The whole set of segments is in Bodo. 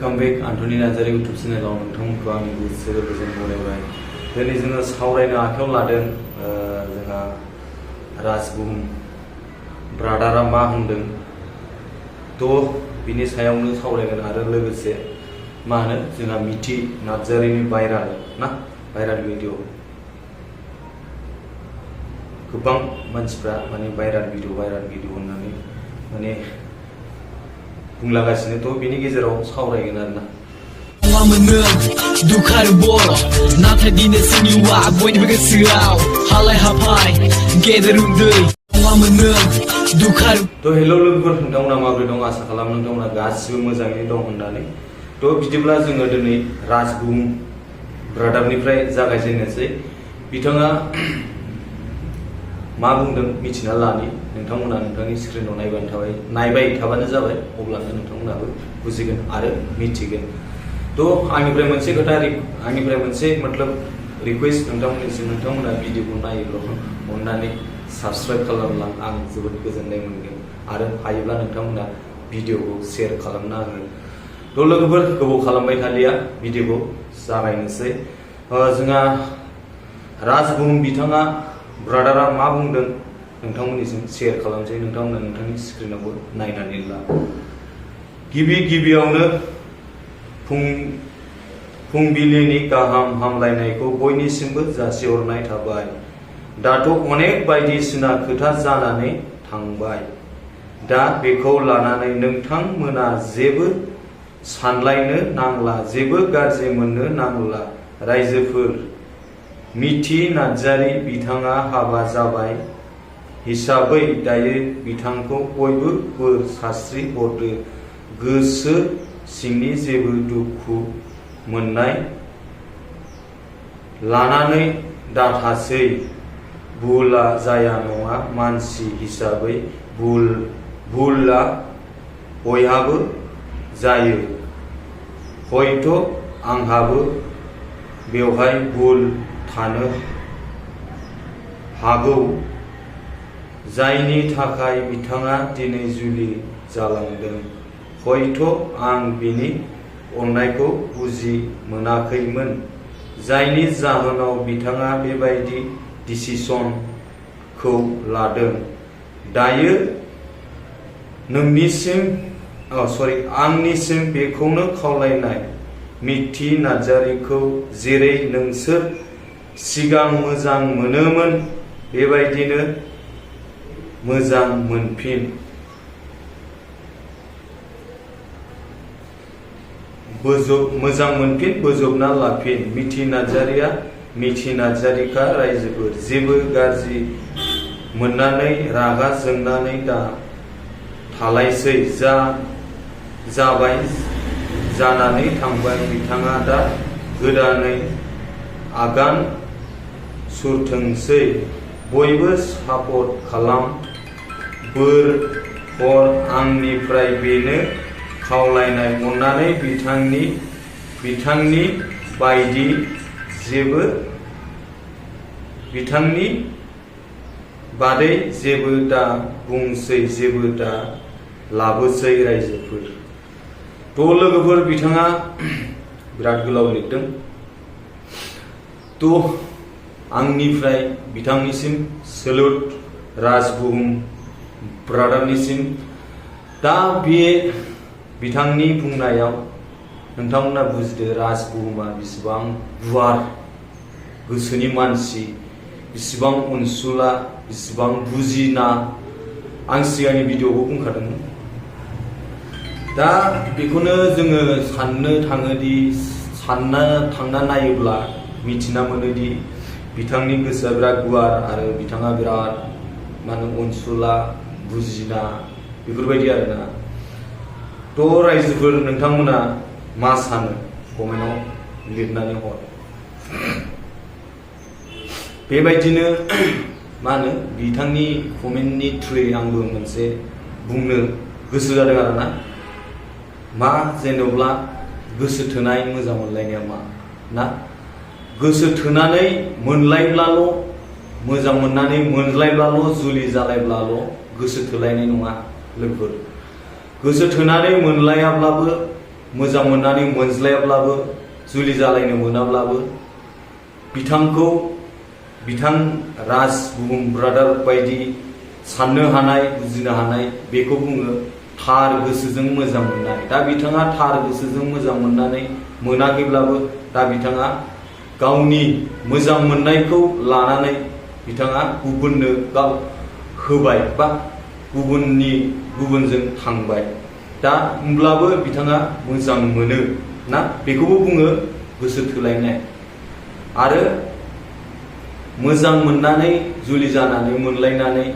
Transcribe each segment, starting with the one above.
Welcome back Anthony Nazari YouTube channel Nwngtangmwnkwo आंनि गोसो गोरबोजों बरायबाय। दिनै जोङो सावरायनो आखायाव लादों जोंहा राजबुहुम ब्रादारा मा होनदों थ' बिनि सायावनो सावरायगोन आरो लोगोसे मा होनो जोंहा मिथि नार्जारिनि भाइराल भिडिअ गोबां मानसिफ्रा माने भाइराल भिडिअ होननानै माने बुंलागासिनो थ' बिनि गेजेराव सावरायगोन आरोना दुखार बर' नाथाय दिनै जोंनिवा बयनिबो गोसोआव हालाय हाफाय गेदेर उन्दै दुखार थ' हेल' लोगोफोर नोंथांमोना माबोरै दं आसा खालाम नोंथांमोना गासिबो मोजाङै दं होननानै थ' बिदिब्ला जोङो दिनै राजबुहुम ब्रादारनिफ्राय जागायजेननोसै बिथाङा मा बुंदों मिथिना लानि नोंथांमोना नोंथांनि स्क्रिनाव नायबाय थाबानो जाबाय अब्लानो नोंथांमोनाबो बुजिगोन आरो मिथिगोन थ' आंनिफ्राय मोनसे खोथा आंनिफ्राय मोनसे मतलब रिक्वेस्ट नोंथांमोननिसिम नोंथांमोना भिडिअखौ नायोब्ला अननानै साबस्क्राइब खालामब्ला आं जोबोद गोजोननाय मोनगोन आरो हायोब्ला नोंथांमोना भिडिअखौ शेयार खालामना होगोन थ' लोगोफोर गोबाव खालामबाय थालिया भिडिअखौ जागायनोसै जोंहा राजबुहुम बिथाङा ब्रादारा मा बुंदों नोंथांमोननिसिम शेयार खालामसै नोंथांमोना नोंथांनि स्क्रिनावबो नायनानै ला गिबियावनो फुंबिलिनि गाहाम हामलायनायखौ बयनिसिमबो जासिहरनाय थाबाय दाथ' अनेक बायदिसिना खोथा जानानै थांबाय दा बेखौ लानानै नोंथांमोना जेबो सानलायनो नांला जेबो गाज्रि मोननो नांला रायजोफोर मिथि नार्जारि बिथाङा हाबा जाबाय हिसाबै दायो बिथांखौ बयबो बोर सास्रि हरदो गोसो सिंनि जेबो दुखु मोननाय लानानै दाथासै भुला जाया नङा मानसि हिसाबै भुला बयहाबो जायो हयथ' आंहाबो बेवहाय भुल थानो हागौ जायनि थाखाय बिथाङा दिनै जुलि जालांदों हयथ' आं बिनि अननायखौ बुजि मोनाखैमोन जायनि जाहोनाव बिथाङा बेबायदि डिसिसनखौ लादों दायो आंनिसिम बेखौनो खावलायनाय मिथि नार्जारिखौ जेरै नोंसोर सिगां मोजां मोनोमोन बेबायदिनो मोजां मोनफिन बोजबना लाफिन मिथि नार्जारिखा रायजोफोर जेबो गाज्रि मोननानै रागा जोंनानै दा थालायसै जाबाय जानानै थांबाय बिथाङा दा गोदानै आगान सुरथोंसै बयबो सापर्ट खालाम बोर हर आंनिफ्राय बेनो खावलायनाय अननानै बिथांनि बादै जेबो दा बुंसै जेबो दा लाबोसै रायजोफोर थ' लोगोफोर बिथाङा बिराद गोलाव लिरदों थ' आंनिफ्राय बिथांनिसिम सेलुट राजबुहुम ब्रादारनिसिम दा बे बिथांनि बुंनायाव नोंथांमोना बुजिदो राजबुहुमा बेसेबां गुवार गोसोनि मानसि बेसेबां अनसुला बेसेबां बुजिना आं सिगांनि भिडिअखौ बुंखादोंमोन दा बेखौनो जोङो सानना थांना नायोब्ला मिथिना मोनोदि बिथांनि गोसोआ बिराद गुवार आरो बिथाङा बिराद अनसुला बुजिना बेफोरबायदि आरोना थ' रायजोफोर नोंथांमोना मा सानो कमेन्टआव लिरनानै हर बेबायदिनो बिथांनि कमेन्टनि थ्रुयै आंबो मोनसे बुंनो गोसो जादों आरोना मा जेनेब्ला गोसो थोनाय मोजां मोनलायनाया मा गोसो थोनानै मोनलायब्लाल' मोजां मोननानै मोनलायब्लाल' जुलि जालायब्लाल' गोसो थोलायनाय नङा लोगोफोर गोसो थोनानै मोनलायाब्लाबो मोजां मोननानै मोनज्लायाब्लाबो जुलि जालायनो मोनाब्लाबो बिथांखौ बिथां राज बुहुम ब्रादार बायदि साननो हानाय बुजिनो हानाय बेखौ बुङो थार गोसोजों मोजां मोननाय। दा बिथाङा थार गोसोजों मोजां मोननानै मोनाखैब्लाबो दा बिथाङा गावनि मोजां मोननायखौ लानानै बिथाङा गुबुननो गाव होबाय बा गुबुनजों थांबाय। दा होमब्लाबो बिथाङा मोजां मोनो ना, बेखौबो बुङो गोसो थोलायनाय। आरो मोजां मोननानै जुलि जानानै मोनलायनानै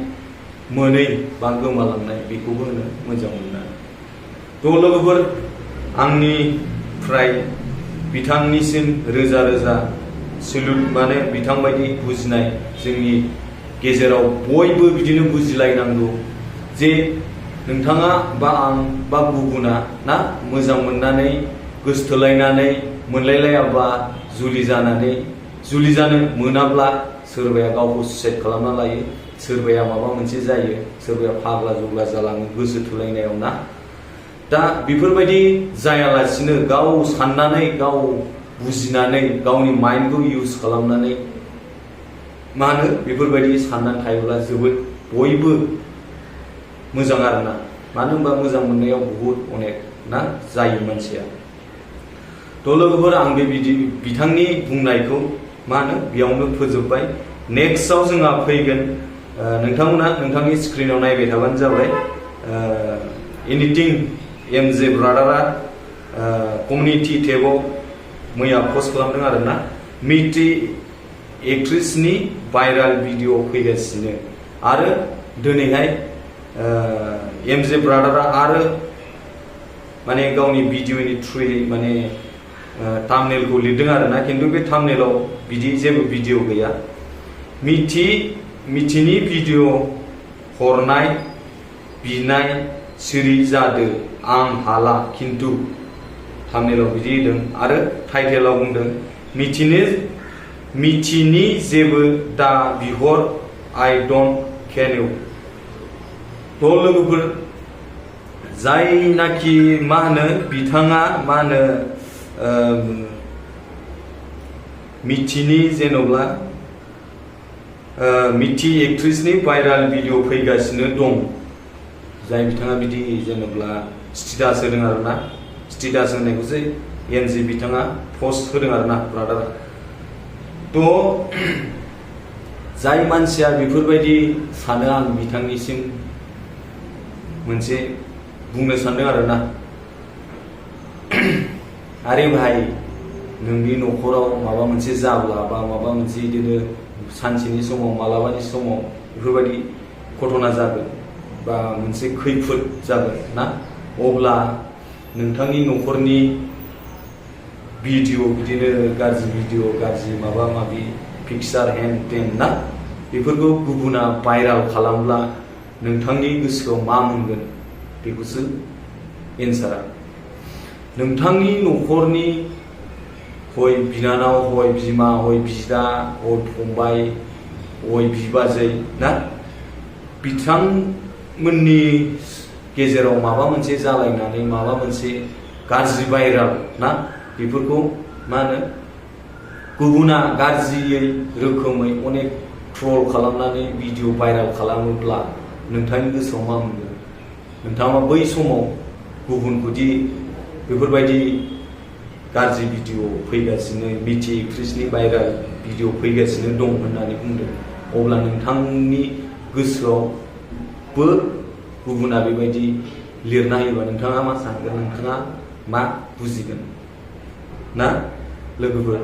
मोनै बा गोमालांनाय बेखौबो होनो मोजां मोननाय। थ' लोगोफोर, आंनिफ्राय बिथांनिसिम रोजा रोजा सेलुट, माने बिथां बायदि बुजिनाय जोंनि गेजेराव बयबो बिदिनो बुजिलायनांगौ जे नोंथाङा बा आं बा गुबुना ना मोजां मोननानै गोसोथोलायनानै मोनलायलायाब्ला जुलि जानो मोनाब्ला सोरबाया गावखौ सुइसाइड खालामना लायो, सोरबाया माबा मोनसे जायो, सोरबाया फाग्ला जग्ला जालाङो गोसो थोलायनायाव ना। दा बेफोरबायदि जायालासिनो गाव साननानै गाव बुजिनानै गावनि माइन्डखौ इउज खालामनानै मा होनो बेफोरबायदि साननानै थायोब्ला जोबोद बयबो मोजां आरोना। मानो होनबा मोजां मोननायाव बहुद अनेक ना जायो मानसिया। थ' लोगोफोर, आं बे बिथांनि बुंनायखौ मा होनो बेयावनो फोजोबबाय। नेक्स्टआव जोंहा फैगोन, नोंथांमोना नोंथांनि स्क्रिनाव नायबाय थाबानो जाबाय। एनिथिं एमजे ब्रादारा कमिउनिटि टेबाव मैया पस्ट खालामदों आरोना, मिथि एक्ट्रेसनि भाइराल भिडिअ फैगासिनो। आरो दिनैहाय एमजे ब्रादारा आरो माने गावनि भिडिअनि थ्रुयै माने थाम्बनेलखौ लिरदों आरोना, खिन्थु बे थाम्बनेलाव बिदि जेबो भिडिअ गैया। मिथिनि भिडिअ हरनाय बिनाय सिरि जादो आं हाला खिन्थु थाम्बनेलाव बिदि होदों। आरो टाइटेलाव बुंदों मिथिनि जेबो दा बिहर आइ डन्ट केन इउ। थ' लोगोफोर, जायनाखि मा होनो बिथाङा मा होनो मिथिनि जेन'ब्ला मिथि एक्ट्रेसनि भाइराल भिडिअ फैगासिनो दं, जाय बिथाङा बिदि जेन'ब्ला स्टेटास होदों आरोना, स्टेटास होनायखौसो एनजि बिथाङा पस्ट होदों आरोना ब्रादारा। थ' जाय मानसिया बेफोरबायदि सानो, आं बिथांनिसिम मोनसे बुंनो सानदों आरोना, आरे भाई, नोंनि न'खराव माबा मोनसे जाब्ला बा माबा मोनसे बिदिनो सानसेनि समाव मालाबानि समाव बेफोरबायदि घटना जागोन बा मोनसे खैफोद जागोन ना, अब्ला नोंथांनि न'खरनि भिडिअ बिदिनो गाज्रि भिडिअ, गाज्रि माबा माबि पिक्सार हेन टेन ना, बेफोरखौ गुबुना भाइराल खालामब्ला नोंथांनि गोसोआव मा मोनगोन बेखौसो एन्सारा। नोंथांनि न'खरनि हय बिनानाव, हय बिमा, हय बिदा, हय फंबाय, हय बिबाजै ना, बिथांमोननि गेजेराव माबा मोनसे जालायनानै माबा मोनसे गाज्रि भाइराल ना, बेफोरखौ मा होनो गुबुना गाज्रियै रोखोमै अनेक ट्रल खालामनानै भिडिअ भाइराल खालामोब्ला नोंथांनि गोसोआव मा मोनगोन? नोंथाङा बै समाव गुबुनखौदि बेफोरबायदि गाज्रि भिडिअ फैगासिनो, मिथि एक्ट्रेसनि भाइराल भिडिअ फैगासिनो दं होननानै बुंदों, अब्ला नोंथांनि गोसोआवबो गुबुना बेबायदि लिरना होयोबा नोंथाङा मा सानगोन, नोंथाङा मा बुजिगोन ना लोगोफोर?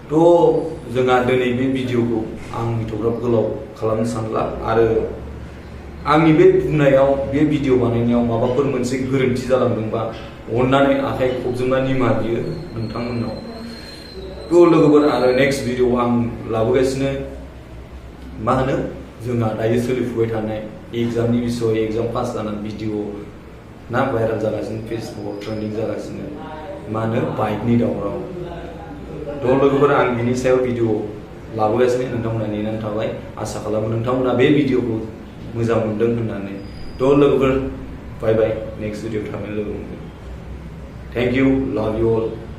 थ' जोंहा दिनै बे भिडिअखौ आं एथ'ग्राब गोलाव खालामनो सानला। आरो आंनि बे बुंनायाव, बे भिडिअ बानायनायाव माबाफोर मोनसे गोरोन्थि जालांदोंबा अन्नानै आखाइ खबजोबना निमाहा बियो नोंथांमोननाव। थ' लोगोफोर, आरो नेक्स्ट भिडिअ आं लाबोगासिनो मा होनो जोंहा दायो सोलिफुबाय थानाय एग्जामनि बिसय, एग्जाम पास जानाय भिडिअ ना भाइराल जागासिनो, फेसबुकाव ट्रेन्डिं जागासिनो मा होनो बाइकनि दावराव। थ' लोगोफोर, आं बिनि सायाव भिडिअ लाबोगासिनो, नोंथांमोना नेनानै थाबाय। आसा खालामो नोंथांमोना बे भिडिअखौ मोजां मोनदों होननानै। थ' लोगोफोर, बाय बाय, नेक्स्ट भिडिअ थाबैनो लोगो मोनगोन। Thank you, love you all.